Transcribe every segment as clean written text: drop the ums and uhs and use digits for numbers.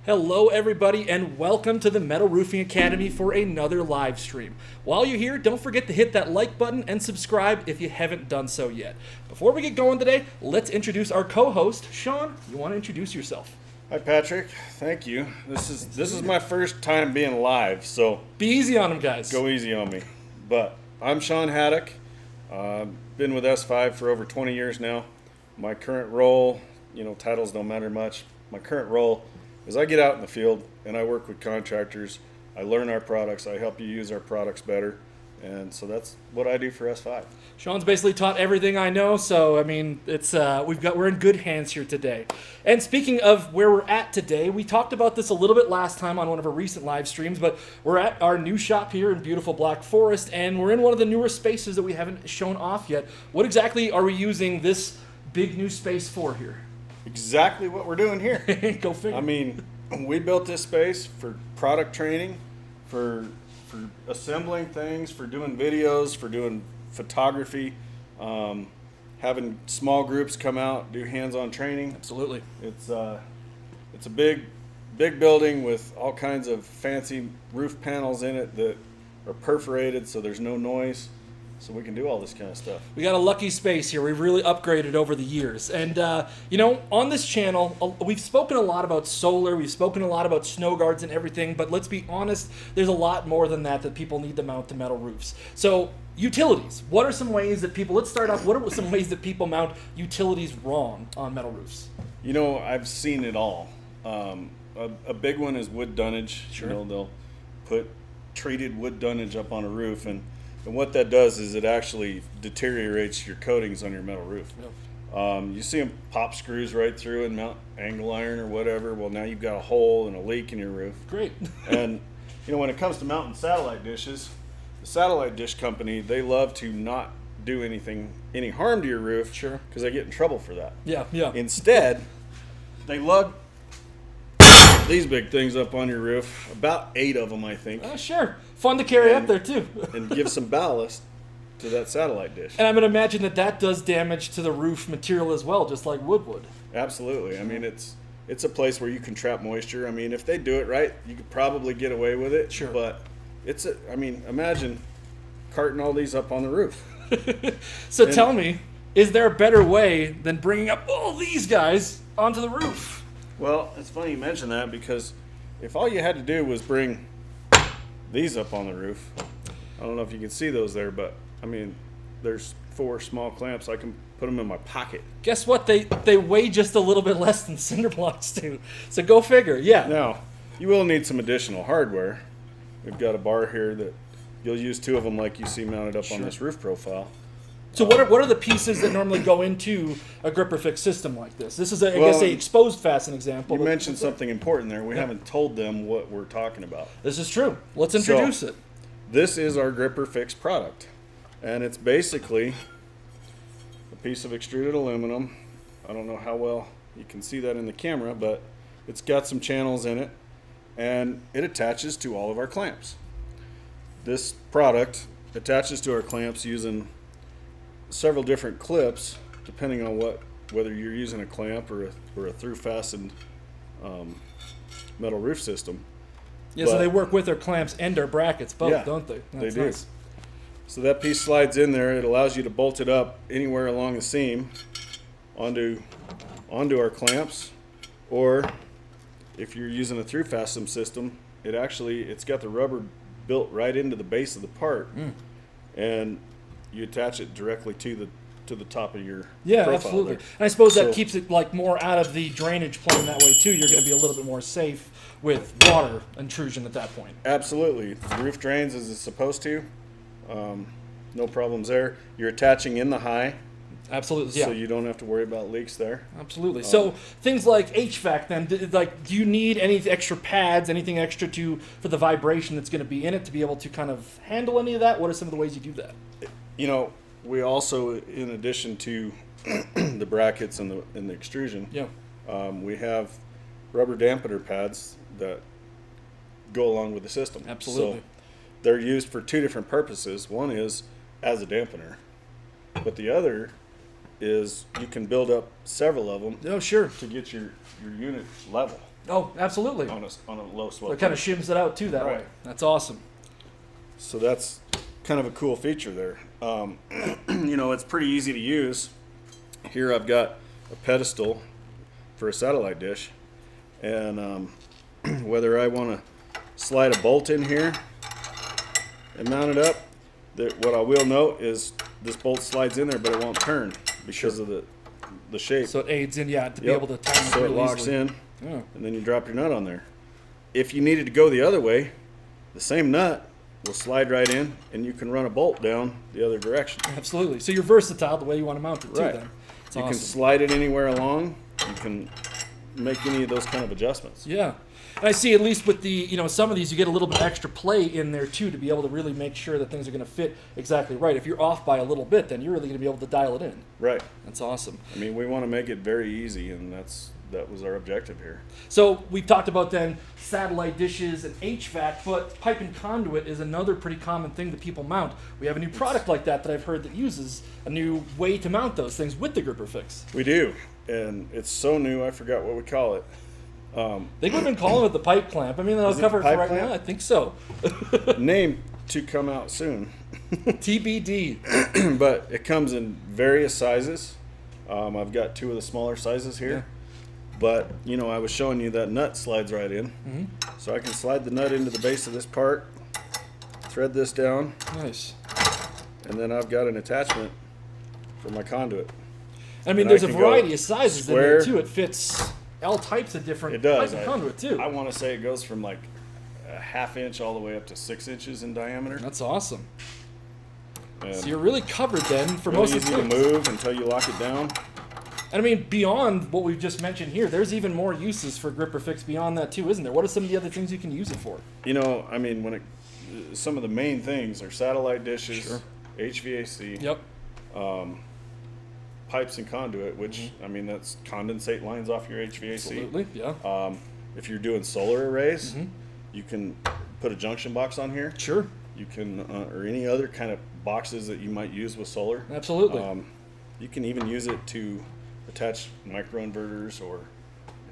Hello everybody and welcome to the Metal Roofing Academy for another live stream. While you're here, don't forget to hit that like button and subscribe if you haven't done so yet. Before we get going today, let's introduce our co-host. Sean, you want to introduce yourself? Hi Patrick, thank you. This is my first time being live, so Be easy on him, guys. go easy on me. But I'm Sean Haddock. Been with S5 for over 20 years now. My current role, titles don't matter much. My current role is I get out in the field and I work with contractors. I learn our products. I help you use our products better. And so that's what I do for S5. Sean's basically taught everything I know, so I mean, it's we're in good hands here today. And speaking of where we're at today, we talked about this a little bit last time on one of our recent live streams, but we're at our new shop here in beautiful Black Forest, and we're in one of the newer spaces that we haven't shown off yet. What exactly are we using this big new space for here? Exactly what we're doing here. Go figure. I mean, we built this space for product training, for assembling things, for doing videos, for doing photography, having small groups come out, do hands-on training. Absolutely. It's a big building with all kinds of fancy roof panels in it that are perforated so there's no noise. So we can do all this kind of stuff. We got a lucky space here. We've really upgraded over the years. And, on this channel, we've spoken a lot about solar. We've spoken a lot about snow guards and everything. But let's be honest, there's a lot more than that people need to mount to metal roofs. So utilities. What are some ways that let's start off, what are some ways that people mount utilities wrong on metal roofs? I've seen it all. A big one is wood dunnage. Sure. They'll put treated wood dunnage up on a roof, and what that does is it actually deteriorates your coatings on your metal roof. Yep. You see them pop screws right through and mount angle iron or whatever. Well, now you've got a hole and a leak in your roof. Great. And, when it comes to mounting satellite dishes, the satellite dish company, they love to not do any harm to your roof. Sure. Because they get in trouble for that. Yeah. Instead, they lug these big things up on your roof, about 8 of them, I think. Sure. Fun to carry up there, too. And give some ballast to that satellite dish. And I'm going to imagine that does damage to the roof material as well, just like wood would. Absolutely. I mean, it's a place where you can trap moisture. I mean, if they do it right, you could probably get away with it. Sure. But imagine carting all these up on the roof. So tell me, is there a better way than bringing up all these guys onto the roof? Well, it's funny you mention that, because if all you had to do was bring these up on the roof, I don't know if you can see those there, but there's 4 small clamps. I can put them in my pocket. Guess what? They weigh just a little bit less than cinder blocks do. So go figure. Yeah. Now, you will need some additional hardware. We've got a bar here that you'll use 2 of them like you see mounted up on this roof profile. So what are the pieces that normally go into a gripper fix system like this? This is, I guess, a exposed fasten example. You mentioned something important there. We haven't told them what we're talking about. This is true. Let's introduce it. This is our gripper fix product, and it's basically a piece of extruded aluminum. I don't know how well you can see that in the camera, but it's got some channels in it, and it attaches to all of our clamps. This product attaches to our clamps using several different clips, depending on whether you're using a clamp or a through fastened metal roof system. Yeah, so they work with their clamps and their brackets both, don't they? They do. Nice. So that piece slides in there. It allows you to bolt it up anywhere along the seam onto our clamps, or if you're using a through fasten system, it's got the rubber built right into the base of the part, and you attach it directly to the top of your profile. Absolutely. And I suppose that keeps it more out of the drainage plane that way too. You're going to be a little bit more safe with water intrusion at that point. Absolutely. The roof drains as it's supposed to. No problems there. You're attaching in the high. Absolutely. Yeah. So you don't have to worry about leaks there. Absolutely. So things like HVAC then, do you need any extra pads, anything extra for the vibration that's going to be in it to be able to kind of handle any of that? What are some of the ways you do that? We also, in addition to the brackets and the extrusion, we have rubber dampener pads that go along with the system. Absolutely. So they're used for 2 different purposes. One is as a dampener, but the other is you can build up several of them. Oh, sure. To get your unit level. Oh, absolutely. on a low swell. It kind of shims it out too that Right. way. That's awesome. So that's kind of a cool feature there. It's pretty easy to use. Here I've got a pedestal for a satellite dish, and whether I want to slide a bolt in here and mount it up, what I will note is this bolt slides in there, but it won't turn because of the shape. So it aids in, to be Yep. able to time it So it really locks easily. in, Yeah. and then you drop your nut on there. If you needed to go the other way, the same nut will slide right in, and you can run a bolt down the other direction. Absolutely. So you're versatile the way you want to mount it too. Right. Then it's You awesome. can slide it anywhere along. You can make any of those kind of adjustments. Yeah. And I see at least with the, some of these, you get a little bit extra play in there too to be able to really make sure that things are going to fit exactly right. If you're off by a little bit, then you're really going to be able to dial it in. Right. That's awesome. I mean, we want to make it very easy, and that was our objective here. So we've talked about then satellite dishes and HVAC, but pipe and conduit is another pretty common thing that people mount. We have a new product like that I've heard that uses a new way to mount those things with the Gripper Fix. We do, and it's so new, I forgot what we call it. They could have been calling it the pipe clamp. I mean, I'll Is it cover it for pipe right clamp? now. I think so. Name to come out soon. TBD. But it comes in various sizes. I've got 2 of the smaller sizes here. But, I was showing you that nut slides right in. Mm-hmm. So I can slide the nut into the base of this part, thread this down, Nice. and then I've got an attachment for my conduit. I mean, And there's I a can go variety of sizes in there square. too. It fits all types of different It does. pipe and conduit too. I want to say it goes from like a half inch all the way up to 6 inches in diameter. That's awesome. And So you're really covered then for really most of easy the to things. move until you lock it down. And I mean, beyond what we've just mentioned here, there's even more uses for Gripper Fix beyond that too, isn't there? What are some of the other things you can use it for? I mean, some of the main things are satellite dishes, Sure. HVAC, Yep. pipes and conduit, which I mean that's condensate lines off your HVAC. Absolutely. Yeah. If you're doing solar arrays, Mm-hmm. you can put a junction box on here. Sure. You can, or any other kind of boxes that you might use with solar. Absolutely. You can even use it to attach microinverters or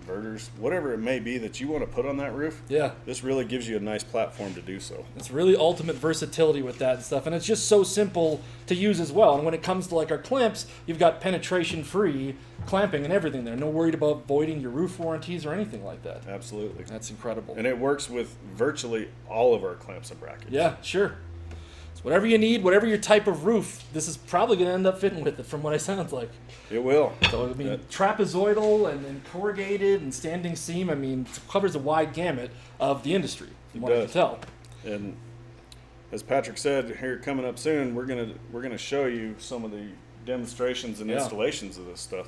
inverters, whatever it may be that you want to put on that roof. Yeah. This really gives you a nice platform to do so. It's really ultimate versatility with that and stuff, and it's just so simple to use as well. And when it comes to like our clamps, you've got penetration-free clamping and everything there. No worried about voiding your roof warranties or anything like that. Absolutely. That's incredible. And it works with virtually all of our clamps and brackets. Yeah, sure. So whatever you need, whatever your type of roof, this is probably going to end up fitting with it, from what it sounds like. It will. So I mean, That- trapezoidal and corrugated and standing seam. I mean, it covers a wide gamut of the industry, from It what I can does. tell. And as Patrick said, here coming up soon, we're gonna show you some of the demonstrations and Yeah. installations of this stuff.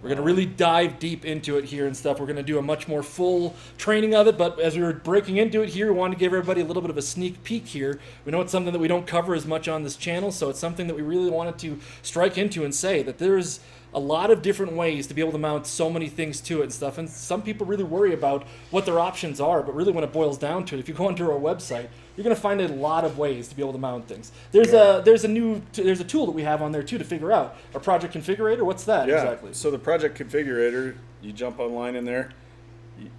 We're going to really dive deep into it here and stuff. We're going to do a much more full training of it, but as we were breaking into it here, we wanted to give everybody a little bit of a sneak peek here. We know it's something that we don't cover as much on this channel, so it's something that we really wanted to strike into and say that there's a lot of different ways to be able to mount so many things to it and stuff. And some people really worry about what their options are, but really when it boils down to it, if you go onto our website, you're going to find a lot of ways to be able to mount things. There's a tool that we have on there too to figure out our project configurator. What's that Yeah. exactly? So the project configurator, you jump online in there.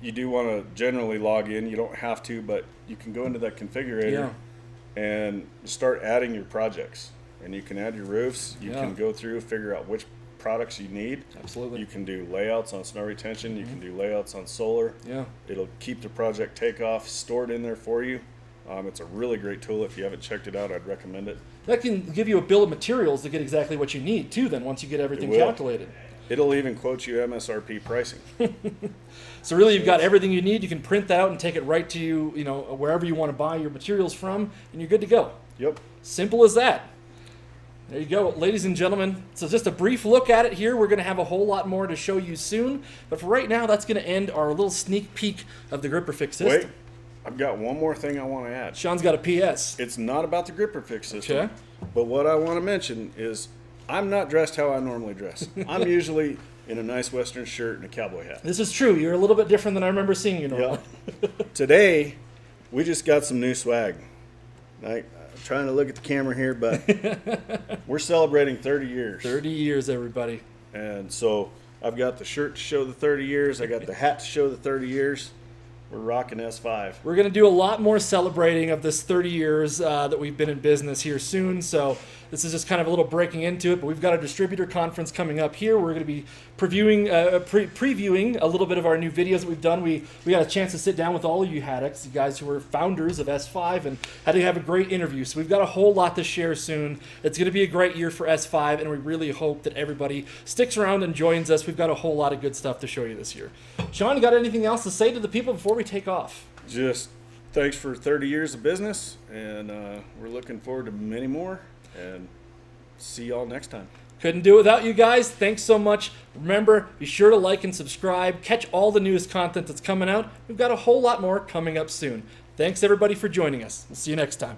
You do want to generally log in. You don't have to, but you can go into that configurator and start adding your projects. And you can add your roofs. You Yeah. can go through, figure out which products you need. Absolutely. You can do layouts on snow retention. You can do layouts on solar. Yeah. It'll keep the project takeoff stored in there for you. It's a really great tool. If you haven't checked it out, I'd recommend it. That can give you a bill of materials to get exactly what you need too. Then once you get everything will. calculated, It'll even quote you MSRP pricing. so really you've got everything you need. You can print that out and take it right to wherever you want to buy your materials from, and you're good to go. Yep. Simple as that. There you go, ladies and gentlemen. So just a brief look at it here. We're going to have a whole lot more to show you soon, but for right now, that's going to end our little sneak peek of the Gripper Fix system. Wait, I've got one more thing I want to add. Sean's got a PS. It's not about the Gripper Fix system. Okay. But what I want to mention is I'm not dressed how I normally dress. I'm usually in a nice Western shirt and a cowboy hat. This is true. You're a little bit different than I remember seeing you normally. Yeah. Today, we just got some new swag. I'm trying to look at the camera here, but we're celebrating 30 years. 30 years, everybody. And so I've got the shirt to show the 30 years. I got the hat to show the 30 years. We're rocking S5. We're going to do a lot more celebrating of this 30 years that we've been in business here soon. So this is just kind of a little breaking into it. But we've got a distributor conference coming up here. We're going to be previewing a little bit of our new videos that we've done. We got a chance to sit down with all of you Haddocks, you guys who are founders of S5, and had to have a great interview. So we've got a whole lot to share soon. It's going to be a great year for S5, and we really hope that everybody sticks around and joins us. We've got a whole lot of good stuff to show you this year. Sean, you got anything else to say to the people before we take off? Just thanks for 30 years of business, and we're looking forward to many more, and see y'all next time. Couldn't do it without you guys. Thanks so much. Remember, be sure to like and subscribe. Catch all the newest content that's coming out. We've got a whole lot more coming up soon. Thanks everybody for joining us. We'll see you next time.